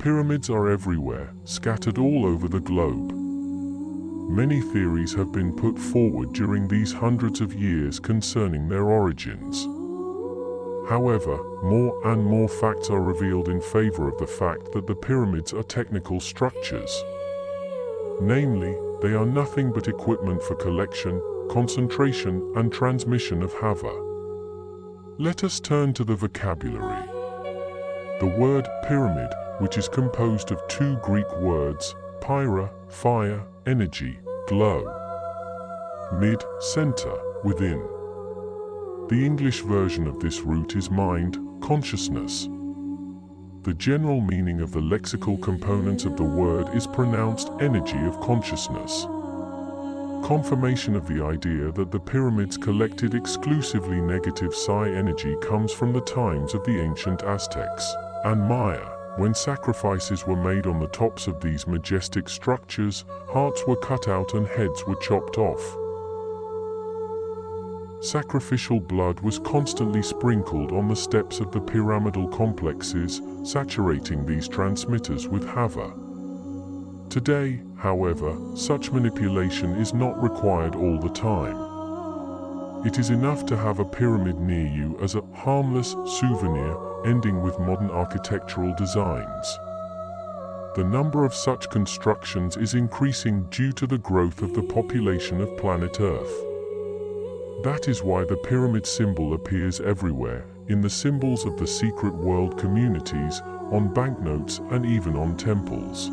Pyramids are everywhere, scattered all over the globe. Many theories have been put forward during these hundreds of years concerning their origins. However, more and more facts are revealed in favor of the fact that the pyramids are technical structures. Namely, they are nothing but equipment for collection, concentration, and transmission of hava. Let us turn to the vocabulary. The word pyramid, which is composed of two Greek words, pyra, fire, energy, glow, mid, center, within. The English version of this root is mind, consciousness. The general meaning of the lexical components of the word is pronounced energy of consciousness. Confirmation of the idea that the pyramids collected exclusively negative psi energy comes from the times of the ancient Aztecs and Maya, when sacrifices were made on the tops of these majestic structures, hearts were cut out and heads were chopped off. Sacrificial blood was constantly sprinkled on the steps of the pyramidal complexes, saturating these transmitters with hava. Today, however, such manipulation is not required all the time. It is enough to have a pyramid near you as a harmless souvenir, ending with modern architectural designs. The number of such constructions is increasing due to the growth of the population of planet Earth. That is why the pyramid symbol appears everywhere, in the symbols of the secret world communities, on banknotes and even on temples.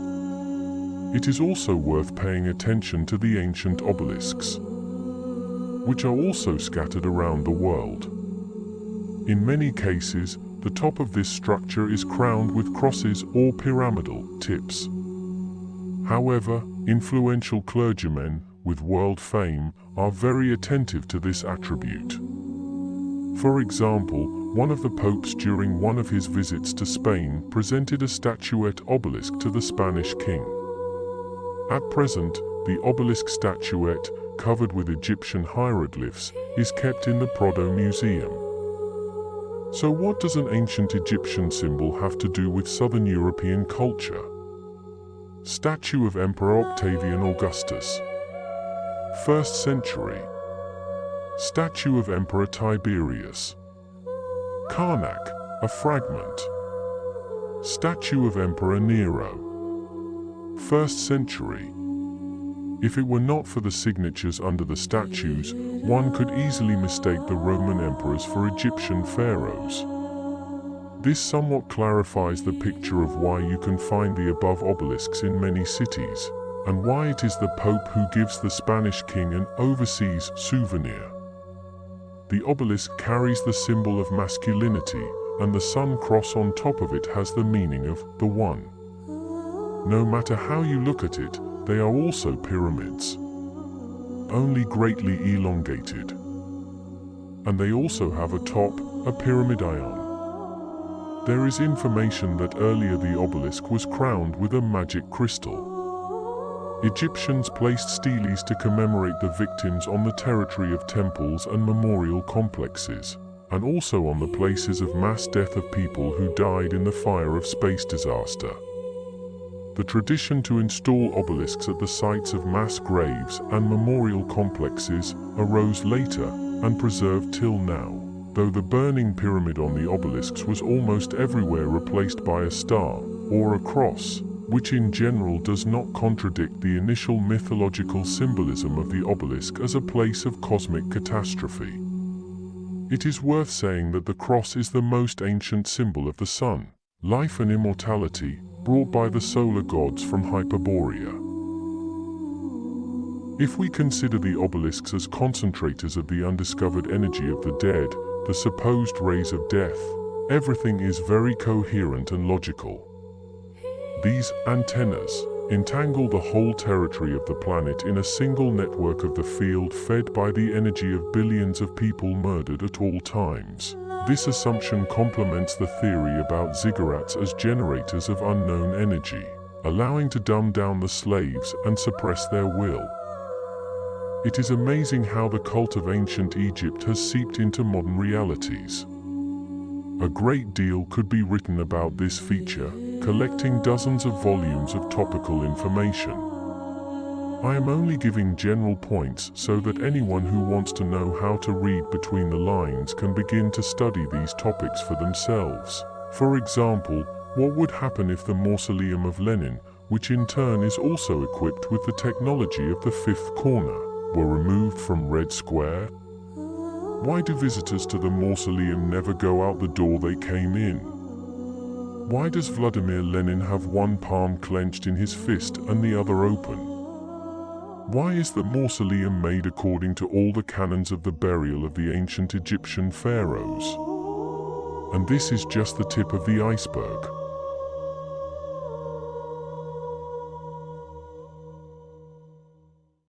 It is also worth paying attention to the ancient obelisks, which are also scattered around the world. In many cases, the top of this structure is crowned with crosses or pyramidal tips. However, influential clergymen, with world fame, are very attentive to this attribute. For example, one of the popes during one of his visits to Spain presented a statuette obelisk to the Spanish king. At present, the obelisk statuette, covered with Egyptian hieroglyphs, is kept in the Prado Museum. So what does an ancient Egyptian symbol have to do with Southern European culture? Statue of Emperor Octavian Augustus. 1st century. Statue of Emperor Tiberius. Karnak, a fragment. Statue of Emperor Nero. 1st century. If it were not for the signatures under the statues, one could easily mistake the Roman emperors for Egyptian pharaohs. This somewhat clarifies the picture of why you can find the above obelisks in many cities, and why it is the Pope who gives the Spanish king an overseas souvenir. The obelisk carries the symbol of masculinity, and the sun cross on top of it has the meaning of the One. No matter how you look at it, they are also pyramids, only greatly elongated. And they also have a top, a pyramidion. There is information that earlier the obelisk was crowned with a magic crystal. Egyptians placed steles to commemorate the victims on the territory of temples and memorial complexes, and also on the places of mass death of people who died in the fire of space disaster. The tradition to install obelisks at the sites of mass graves and memorial complexes arose later and preserved till now, though the burning pyramid on the obelisks was almost everywhere replaced by a star or a cross, which in general does not contradict the initial mythological symbolism of the obelisk as a place of cosmic catastrophe. It is worth saying that the cross is the most ancient symbol of the sun, life and immortality, brought by the solar gods from Hyperborea. If we consider the obelisks as concentrators of the undiscovered energy of the dead, the supposed rays of death, everything is very coherent and logical. These antennas entangle the whole territory of the planet in a single network of the field fed by the energy of billions of people murdered at all times. This assumption complements the theory about ziggurats as generators of unknown energy, allowing to dumb down the slaves and suppress their will. It is amazing how the cult of ancient Egypt has seeped into modern realities. A great deal could be written about this feature, collecting dozens of volumes of topical information. I am only giving general points so that anyone who wants to know how to read between the lines can begin to study these topics for themselves. For example, what would happen if the mausoleum of Lenin, which in turn is also equipped with the technology of the fifth corner, were removed from Red Square? Why do visitors to the mausoleum never go out the door they came in? Why does Vladimir Lenin have one palm clenched in his fist and the other open? Why is the mausoleum made according to all the canons of the burial of the ancient Egyptian pharaohs? And this is just the tip of the iceberg.